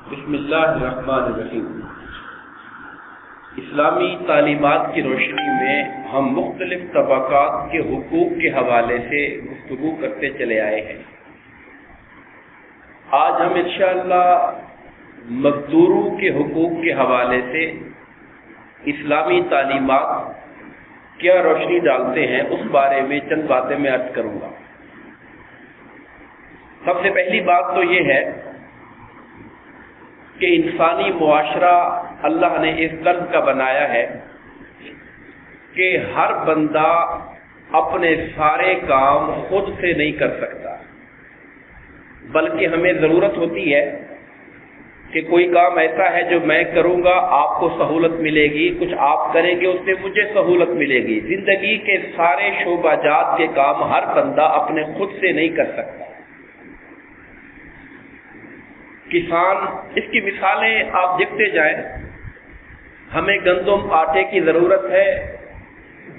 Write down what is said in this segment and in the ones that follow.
بسم اللہ الرحمن الرحیم۔ اسلامی تعلیمات کی روشنی میں ہم مختلف طبقات کے حقوق کے حوالے سے گفتگو کرتے چلے آئے ہیں۔ آج ہم انشاءاللہ مزدوروں کے حقوق کے حوالے سے اسلامی تعلیمات کیا روشنی ڈالتے ہیں اس بارے میں چند باتیں میں عرض کروں گا۔ سب سے پہلی بات تو یہ ہے کہ انسانی معاشرہ اللہ نے اس طرز کا بنایا ہے کہ ہر بندہ اپنے سارے کام خود سے نہیں کر سکتا، بلکہ ہمیں ضرورت ہوتی ہے کہ کوئی کام ایسا ہے جو میں کروں گا آپ کو سہولت ملے گی، کچھ آپ کریں گے اس سے مجھے سہولت ملے گی۔ زندگی کے سارے شعبہ جات کے کام ہر بندہ اپنے خود سے نہیں کر سکتا۔ کسان، اس کی مثالیں آپ دیکھتے جائیں۔ ہمیں گندم آٹے کی ضرورت ہے،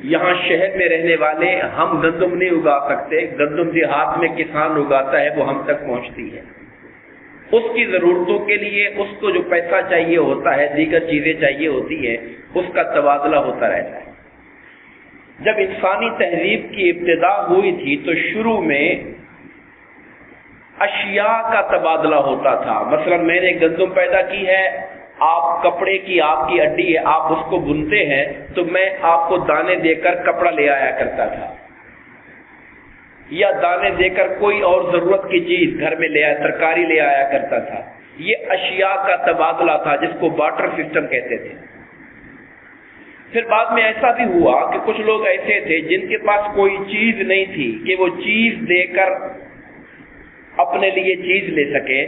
یہاں شہر میں رہنے والے ہم گندم نہیں اگا سکتے، گندم دیہات میں کسان اگاتا ہے وہ ہم تک پہنچتی ہے۔ اس کی ضرورتوں کے لیے اس کو جو پیسہ چاہیے ہوتا ہے، دیگر چیزیں چاہیے ہوتی ہیں، اس کا تبادلہ ہوتا رہتا ہے۔ جب انسانی تہذیب کی ابتدا ہوئی تھی تو شروع میں اشیاء کا تبادلہ ہوتا تھا۔ مثلا میں نے گندم پیدا کی ہے، آپ کپڑے کی آپ کی اڈی ہے، آپ اس کو بنتے ہیں تو میں آپ کو دانے دے کر کپڑا لے آیا کرتا تھا، یا دانے دے کر کوئی اور ضرورت کی چیز گھر میں لے آیا، ترکاری لے آیا کرتا تھا۔ یہ اشیاء کا تبادلہ تھا جس کو بارٹر سسٹم کہتے تھے۔ پھر بعد میں ایسا بھی ہوا کہ کچھ لوگ ایسے تھے جن کے پاس کوئی چیز نہیں تھی کہ وہ چیز دے کر اپنے لیے چیز لے سکے،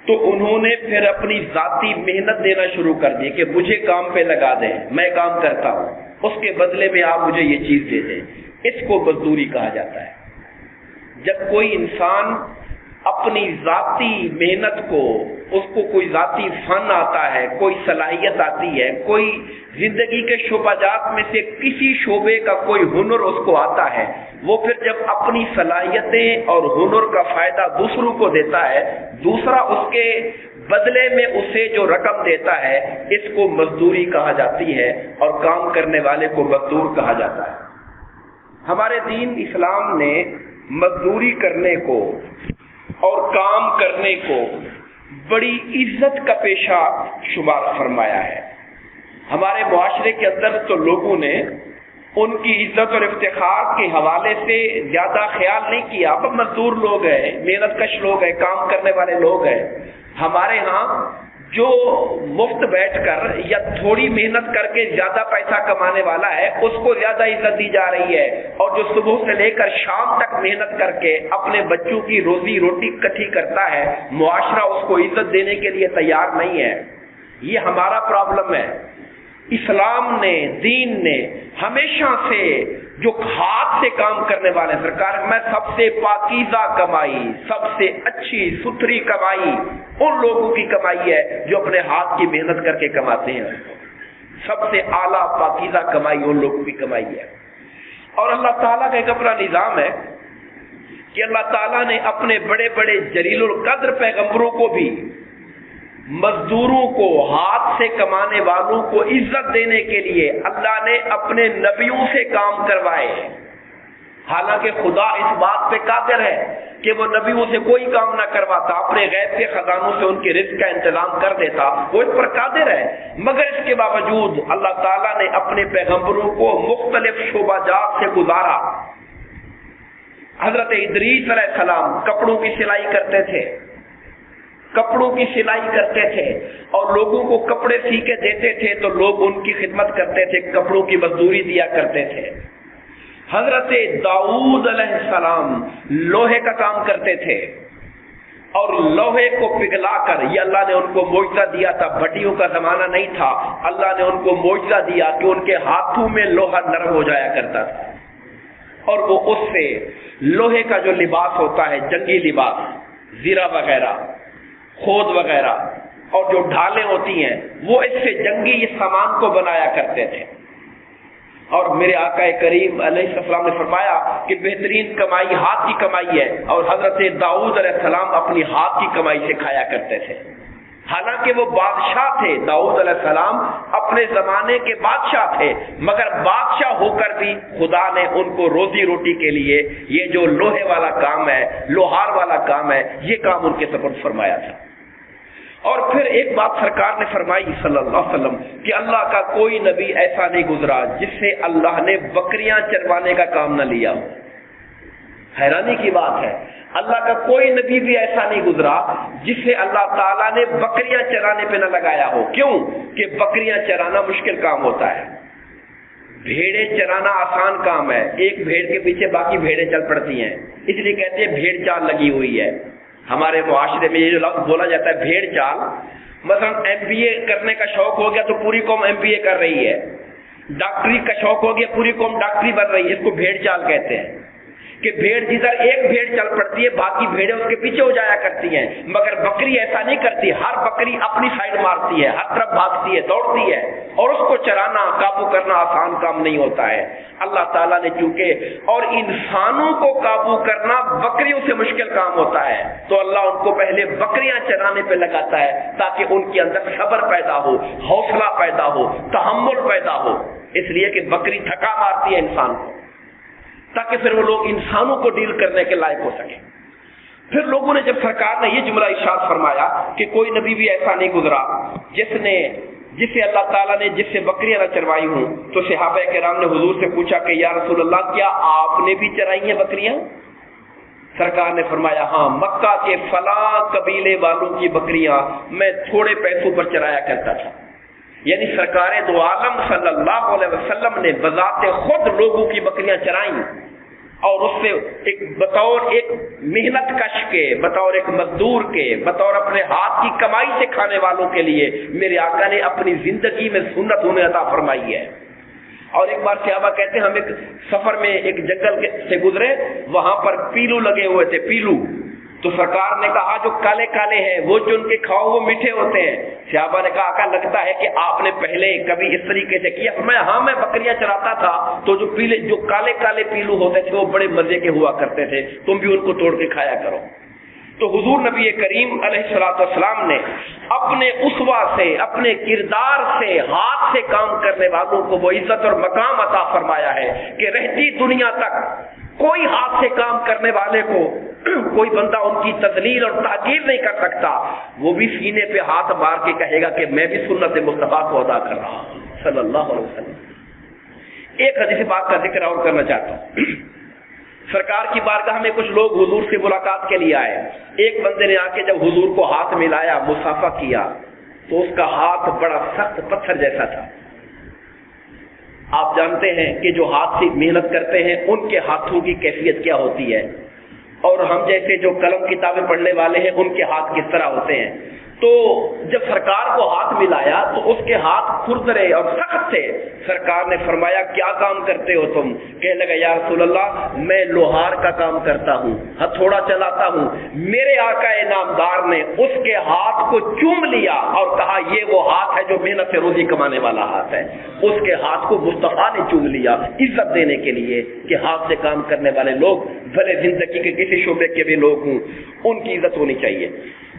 تو انہوں نے پھر اپنی ذاتی محنت دینا شروع کر دی کہ مجھے کام پہ لگا دیں، میں کام کرتا ہوں، اس کے بدلے میں آپ مجھے یہ چیز دے دیں۔ اس کو مزدوری کہا جاتا ہے۔ جب کوئی انسان اپنی ذاتی محنت کو، اس کو کوئی ذاتی فن آتا ہے، کوئی صلاحیت آتی ہے، کوئی زندگی کے شعبہ جات میں سے کسی شعبے کا کوئی ہنر اس کو آتا ہے، وہ پھر جب اپنی صلاحیتیں اور ہنر کا فائدہ دوسروں کو دیتا ہے، دوسرا اس کے بدلے میں اسے جو رقم دیتا ہے، اس کو مزدوری کہا جاتی ہے، اور کام کرنے والے کو مزدور کہا جاتا ہے۔ ہمارے دین اسلام نے مزدوری کرنے کو اور کام کرنے کو بڑی عزت کا پیشہ شمار فرمایا ہے۔ ہمارے معاشرے کے اندر تو لوگوں نے ان کی عزت اور افتخار کے حوالے سے زیادہ خیال نہیں کیا۔ اب مزدور لوگ ہیں، محنت کش لوگ ہیں، کام کرنے والے لوگ ہیں۔ ہمارے ہاں جو مفت بیٹھ کر یا تھوڑی محنت کر کے زیادہ پیسہ کمانے والا ہے، اس کو زیادہ عزت دی جا رہی ہے، اور جو صبح سے لے کر شام تک محنت کر کے اپنے بچوں کی روزی روٹی اکٹھی کرتا ہے، معاشرہ اس کو عزت دینے کے لیے تیار نہیں ہے۔ یہ ہمارا پرابلم ہے۔ اسلام نے، دین نے ہمیشہ سے جو ہاتھ سے کام کرنے والے، سرکار میں سب سے پاکیزہ کمائی، سب سے اچھی ستھری کمائی ان لوگوں کی کمائی ہے جو اپنے ہاتھ کی محنت کر کے کماتے ہیں۔ سب سے اعلیٰ پاکیزہ کمائی ان لوگوں کی کمائی ہے۔ اور اللہ تعالیٰ کا ایک اپنا نظام ہے کہ اللہ تعالیٰ نے اپنے بڑے بڑے جلیل القدر پیغمبروں کو بھی مزدوروں کو، ہاتھ سے کمانے والوں کو عزت دینے کے لیے اللہ نے اپنے نبیوں سے کام کروائے۔ حالانکہ خدا اس بات پہ قادر ہے کہ وہ نبیوں سے کوئی کام نہ کرواتا، اپنے غیب کے خزانوں سے ان کے رزق کا انتظام کر دیتا، وہ اس پر قادر ہے، مگر اس کے باوجود اللہ تعالیٰ نے اپنے پیغمبروں کو مختلف شعبہ جات سے گزارا۔ حضرت ادریس علیہ السلام کپڑوں کی سلائی کرتے تھے، کپڑوں کی سلائی کرتے تھے، اور لوگوں کو کپڑے سی کے دیتے تھے تو لوگ ان کی خدمت کرتے تھے، کپڑوں کی مزدوری دیا کرتے تھے۔ حضرت داؤد علیہ السلام لوہے کا کام کرتے تھے، اور لوہے کو پگھلا کر، یہ اللہ نے ان کو معجزہ دیا تھا، بھٹیوں کا زمانہ نہیں تھا، اللہ نے ان کو معجزہ دیا کہ ان کے ہاتھوں میں لوہا نرم ہو جایا کرتا تھا، اور وہ اس سے لوہے کا جو لباس ہوتا ہے، جنگی لباس، زیرہ وغیرہ، خود وغیرہ، اور جو ڈھالیں ہوتی ہیں، وہ اس سے جنگی سامان کو بنایا کرتے تھے۔ اور میرے آقا کریم علیہ السلام نے فرمایا کہ بہترین کمائی ہاتھ کی کمائی ہے، اور حضرت داؤد علیہ السلام اپنی ہاتھ کی کمائی سے کھایا کرتے تھے۔ حالانکہ وہ بادشاہ تھے، داؤد علیہ السلام اپنے زمانے کے بادشاہ تھے، مگر بادشاہ ہو کر بھی خدا نے ان کو روزی روٹی کے لیے یہ جو لوہے والا کام ہے، لوہار والا کام ہے، یہ کام ان کے سپرد فرمایا تھا۔ اور پھر ایک بات سرکار نے فرمائی صلی اللہ علیہ وسلم کہ اللہ کا کوئی نبی ایسا نہیں گزرا جس سے اللہ نے بکریاں چروانے کا کام نہ لیا ہو۔ حیرانی کی بات ہے، اللہ کا کوئی نبی بھی ایسا نہیں گزرا جس سے اللہ تعالیٰ نے بکریاں چرانے پہ نہ لگایا ہو۔ کیوں؟ کہ بکریاں چرانا مشکل کام ہوتا ہے، بھیڑیں چرانا آسان کام ہے، ایک بھیڑ کے پیچھے باقی بھیڑیں چل پڑتی ہیں، اس لیے کہتے ہیں بھیڑ چال لگی ہوئی ہے۔ ہمارے معاشرے میں یہ جو لفظ بولا جاتا ہے بھیڑ چال، مثلا MBA کرنے کا شوق ہو گیا تو پوری قوم MBA کر رہی ہے، ڈاکٹری کا شوق ہو گیا پوری قوم ڈاکٹری بن رہی ہے، اس کو بھیڑ چال کہتے ہیں کہ بھیڑ جدھر ایک بھیڑ چل پڑتی ہے باقی بھیڑیں اس کے پیچھے ہو جایا کرتی ہیں، مگر بکری ایسا نہیں کرتی، ہر بکری اپنی سائڈ مارتی ہے، ہر طرف بھاگتی ہے، دوڑتی ہے، اور اس کو چرانا قابو کرنا آسان کام نہیں ہوتا ہے۔ اللہ تعالیٰ نے چونکہ اور انسانوں کو قابو کرنا بکریوں سے مشکل کام ہوتا ہے، تو اللہ ان کو پہلے بکریاں چرانے پہ لگاتا ہے تاکہ ان کے اندر صبر پیدا ہو، حوصلہ پیدا ہو، تحمل پیدا ہو، اس لیے کہ بکری تھکا مارتی ہے انسان کو، تاکہ پھر وہ لوگ انسانوں کو ڈیل کرنے کے لائق ہو سکے۔ پھر لوگوں نے جب سرکار نے یہ جملہ ارشاد فرمایا کہ کوئی نبی بھی ایسا نہیں گزرا جسے اللہ تعالیٰ نے جس سے بکریاں نہ چروائی ہوں، تو صحابہ کرام نے حضور سے پوچھا کہ یا رسول اللہ کیا آپ نے بھی چرائی ہیں بکریاں؟ سرکار نے فرمایا ہاں، مکہ کے فلاں قبیلے والوں کی بکریاں میں تھوڑے پیسوں پر چرایا کرتا تھا۔ یعنی سرکار دو عالم صلی اللہ علیہ وسلم نے بذات خود لوگوں کی بکریاں چرائیں، اور اس سے بطور ایک محنت کش کے، بطور ایک مزدور کے، بطور اپنے ہاتھ کی کمائی سے کھانے والوں کے لیے میرے آقا نے اپنی زندگی میں سنت انہیں عطا فرمائی ہے۔ اور ایک بار صحابہ کہتے ہیں ہم ایک سفر میں ایک جنگل سے گزرے، وہاں پر پیلو لگے ہوئے تھے، پیلو، تو سرکار نے کہا جو کالے کالے ہیں وہ چن کے کھاؤ، وہ میٹھے ہوتے ہیں۔ صحابہ نے کہا آقا لگتا ہے کہ آپ نے پہلے کبھی اس طریقے سے کیا؟ فرمایا ہاں، میں بکریاں چراتا تھا تو جو کالے کالے پیلو ہوتے تھے وہ بڑے مزے کے ہوا کرتے تھے، تم بھی ان کو توڑ کے کھایا کرو۔ تو حضور نبی کریم علیہ الصلوۃ والسلام نے اپنے اسوہ سے، اپنے کردار سے، ہاتھ سے کام کرنے والوں کو وہ عزت اور مقام عطا فرمایا ہے کہ رہتی دنیا تک کوئی ہاتھ سے کام کرنے والے کو کوئی بندہ ان کی تذلیل اور تحقیر نہیں کر سکتا، وہ بھی سینے پہ ہاتھ مار کے کہے گا کہ میں بھی سنت مصطفیٰ کو ادا کر رہا ہوں صلی اللہ علیہ وسلم۔ ایک حدیث پاک کا ذکر اور کرنا چاہتا ہوں۔ سرکار کی بارگاہ میں کچھ لوگ حضور سے ملاقات کے لیے آئے، ایک بندے نے آ کے جب حضور کو ہاتھ ملایا، مصافحہ کیا، تو اس کا ہاتھ بڑا سخت پتھر جیسا تھا۔ آپ جانتے ہیں کہ جو ہاتھ سے محنت کرتے ہیں ان کے ہاتھوں کی کیفیت کیا ہوتی ہے، اور ہم جیسے جو قلم کتابیں پڑھنے والے ہیں ان کے ہاتھ کس طرح ہوتے ہیں۔ تو جب سرکار کو ہاتھ ملایا تو اس کے ہاتھ کھردرے اور سخت تھے۔ سرکار نے فرمایا کیا کام کرتے ہو تم؟ کہنے لگا یا رسول اللہ میں لوہار کا کام کرتا ہوں، ہتھوڑا چلاتا ہوں۔ میرے آقا نامدار نے اس کے ہاتھ کو چوم لیا اور کہا یہ وہ ہاتھ ہے جو محنت سے روزی کمانے والا ہاتھ ہے۔ اس کے ہاتھ کو مصطفیٰ نے چوم لیا عزت دینے کے لیے کہ ہاتھ سے کام کرنے والے لوگ بھلے زندگی کے کسی شعبے کے بھی لوگ ہوں، ان کی عزت ہونی چاہیے۔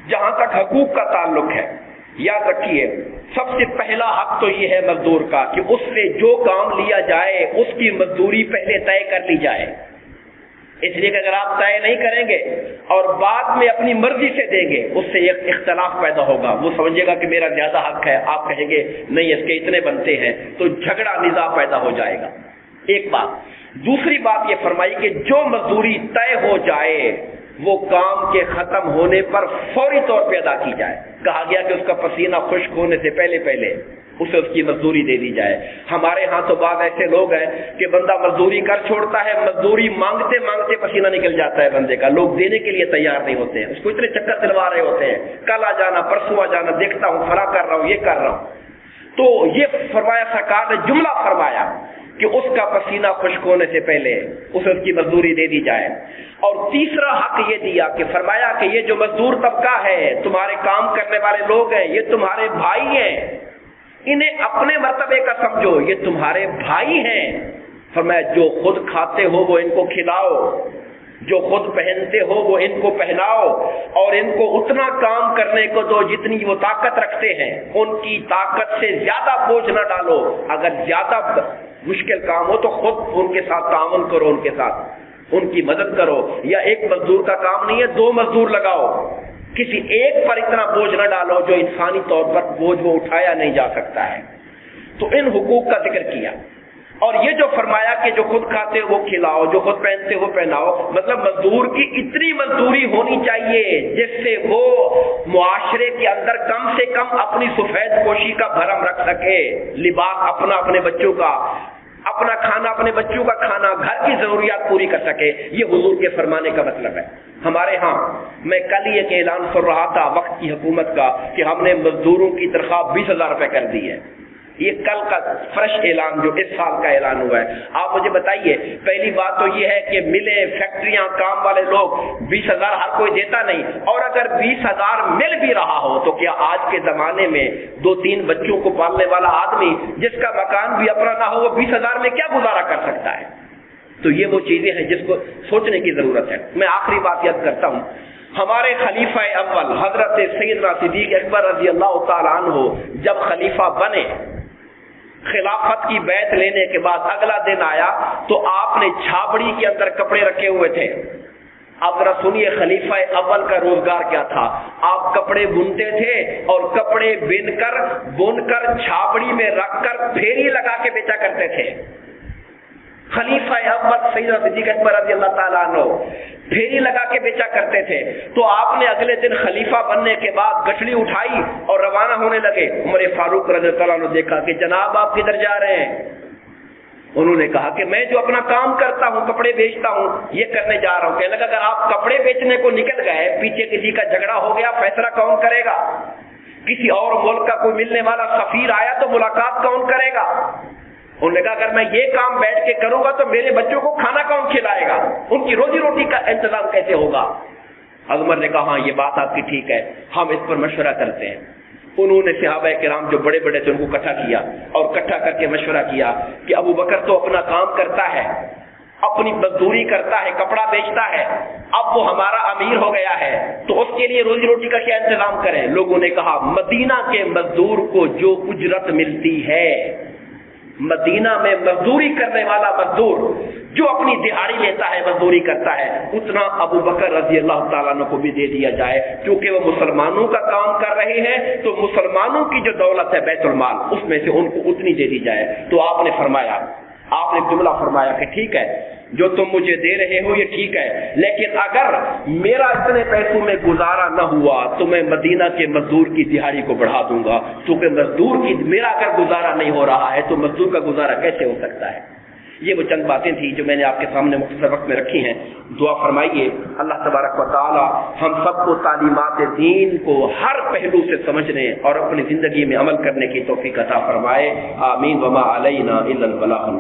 جہاں تک حقوق کا تعلق ہے، یاد رکھیے سب سے پہلا حق تو یہ ہے مزدور کا کہ اس سے جو کام لیا جائے اس کی مزدوری پہلے طے کر لی جائے، اس لیے کہ اگر آپ طے نہیں کریں گے اور بعد میں اپنی مرضی سے دیں گے اس سے ایک اختلاف پیدا ہوگا، وہ سمجھے گا کہ میرا زیادہ حق ہے، آپ کہیں گے نہیں اس کے اتنے بنتے ہیں، تو جھگڑا نزاع پیدا ہو جائے گا۔ ایک بات۔ دوسری بات یہ فرمائی کہ جو مزدوری طے ہو جائے وہ کام کے ختم ہونے پر فوری طور پہ ادا کی جائے۔ کہا گیا کہ اس کا پسینہ خشک ہونے سے پہلے اسے اس کی مزدوری دے دی جائے۔ ہمارے ہاں تو بعض ایسے لوگ ہیں کہ بندہ مزدوری کر چھوڑتا ہے، مزدوری مانگتے مانگتے پسینہ نکل جاتا ہے بندے کا، لوگ دینے کے لیے تیار نہیں ہوتے ہیں، اس کو اتنے چکر دلوا رہے ہوتے ہیں، کل آ جانا، پرسوں آ جانا، دیکھتا ہوں فلاں کر رہا ہوں، یہ کر رہا ہوں۔ تو یہ فرمایا سرکار نے جملہ فرمایا کہ اس کا پسینہ خشک ہونے سے پہلے اسے اس کی مزدوری دے دی جائے۔ اور تیسرا حق یہ دیا کہ فرمایا کہ یہ جو مزدور طبقہ ہے، تمہارے کام کرنے والے لوگ ہیں، یہ تمہارے بھائی ہیں، انہیں اپنے مرتبے کا سمجھو، یہ تمہارے بھائی ہیں۔ فرمایا جو خود کھاتے ہو وہ ان کو کھلاؤ، جو خود پہنتے ہو وہ ان کو پہناؤ اور ان کو اتنا کام کرنے کو دو جتنی وہ طاقت رکھتے ہیں، ان کی طاقت سے زیادہ بوجھ نہ ڈالو، اگر زیادہ مشکل کام ہو تو خود ان کے ساتھ تعاون کرو، ان کے ساتھ ان کی مدد کرو، یا ایک مزدور کا کام نہیں ہے 2 مزدور لگاؤ، کسی ایک پر اتنا بوجھ نہ ڈالو جو انسانی طور پر بوجھ وہ اٹھایا نہیں جا سکتا ہے۔ تو ان حقوق کا ذکر کیا، اور یہ جو فرمایا کہ جو خود کھاتے ہو وہ کھلاؤ، جو خود پہنتے ہو پہناؤ، مطلب مزدور کی اتنی مزدوری ہونی چاہیے جس سے وہ معاشرے کے اندر کم سے کم اپنی سفید پوشی کا بھرم رکھ سکے، لباس اپنا اپنے بچوں کا، اپنا کھانا اپنے بچوں کا کھانا، گھر کی ضروریات پوری کر سکے۔ یہ حضور کے فرمانے کا مطلب ہے۔ ہمارے ہاں میں کل ہی ایک اعلان سن رہا تھا وقت کی حکومت کا کہ ہم نے مزدوروں کی تنخواہ 20,000 روپے کر دی ہے۔ یہ کل کا فریش اعلان جو اس سال کا اعلان ہوا ہے۔ آپ مجھے بتائیے، پہلی بات تو یہ ہے کہ ملیں، فیکٹریاں، کام والے لوگ 20,000 ہر کوئی دیتا نہیں، اور اگر 20,000 مل بھی رہا ہو تو کیا آج کے زمانے میں 2-3 بچوں کو پالنے والا آدمی جس کا مکان بھی اپنا نہ ہو وہ 20,000 میں کیا گزارا کر سکتا ہے؟ تو یہ وہ چیزیں ہیں جس کو سوچنے کی ضرورت ہے۔ میں آخری بات یاد کرتا ہوں، ہمارے خلیفہ اول حضرت سیدنا صدیق اکبر رضی اللہ تعالیٰ عنہ جب خلیفہ بنے، خلافت کی بیعت لینے کے بعد اگلا دن آیا تو آپ نے چھابڑی کے اندر کپڑے رکھے ہوئے تھے۔ اب ذرا سنیے خلیفہ اول کا روزگار کیا تھا۔ آپ کپڑے بنتے تھے اور کپڑے بن کر چھابڑی میں رکھ کر پھیری لگا کے بیچا کرتے تھے۔ خلیفہ اول سیدنا صدیق اکبر رضی اللہ تعالیٰ عنہ پھیری لگا کے بیچا کرتے تھے۔ تو آپ نے اگلے دن خلیفہ بننے کے بعد گٹھڑی اٹھائی اور روانہ ہونے لگے۔ عمر فاروق رضی اللہ عنہ نے دیکھا کہ جناب آپ کدھر جا رہے ہیں؟ انہوں نے کہا کہ میں جو اپنا کام کرتا ہوں، کپڑے بیچتا ہوں، یہ کرنے جا رہا ہوں۔ کہنے لگا اگر آپ کپڑے بیچنے کو نکل گئے، پیچھے کسی کا جھگڑا ہو گیا، فیصلہ کون کرے گا؟ کسی اور ملک کا کوئی ملنے والا سفیر آیا تو ملاقات کون کرے گا؟ انہوں نے کہا اگر میں یہ کام بیٹھ کے کروں گا تو میرے بچوں کو کھانا کون کھلائے گا؟ ان کی روزی روٹی کا انتظام کیسے ہوگا؟ عمر نے کہا ہاں یہ بات آپ کی ٹھیک ہے، ہم اس پر مشورہ کرتے ہیں۔ انہوں نے صحابہ کرام جو بڑے بڑے تھے ان کو اکٹھا کیا اور اکٹھا کر کے مشورہ کیا کہ ابو بکر تو اپنا کام کرتا ہے، اپنی مزدوری کرتا ہے، کپڑا بیچتا ہے، اب وہ ہمارا امیر ہو گیا ہے تو اس کے لیے روزی روٹی کا کیا انتظام کریں؟ لوگوں نے کہا مدینہ کے مزدور کو جو اجرت ملتی ہے، مدینہ میں مزدوری کرنے والا مزدور جو اپنی دہاڑی لیتا ہے، مزدوری کرتا ہے، اتنا ابو بکر رضی اللہ تعالیٰ عنہ کو بھی دے دیا جائے، کیونکہ وہ مسلمانوں کا کام کر رہے ہیں تو مسلمانوں کی جو دولت ہے بیت المال اس میں سے ان کو اتنی دے دی جائے۔ تو آپ نے ایک جملہ فرمایا کہ ٹھیک ہے جو تم مجھے دے رہے ہو یہ ٹھیک ہے، لیکن اگر میرا اتنے پیسوں میں گزارا نہ ہوا تو میں مدینہ کے مزدور کی دہاڑی کو بڑھا دوں گا، کیونکہ میرا اگر گزارا نہیں ہو رہا ہے تو مزدور کا گزارا کیسے ہو سکتا ہے؟ یہ وہ چند باتیں تھیں جو میں نے آپ کے سامنے مختصر وقت میں رکھی ہیں۔ دعا فرمائیے اللہ تبارک و تعالی ہم سب کو تعلیمات دین کو ہر پہلو سے سمجھنے اور اپنی زندگی میں عمل کرنے کی توفیق عطا فرمائے۔ آمین۔ وما علینا الا البلاغ۔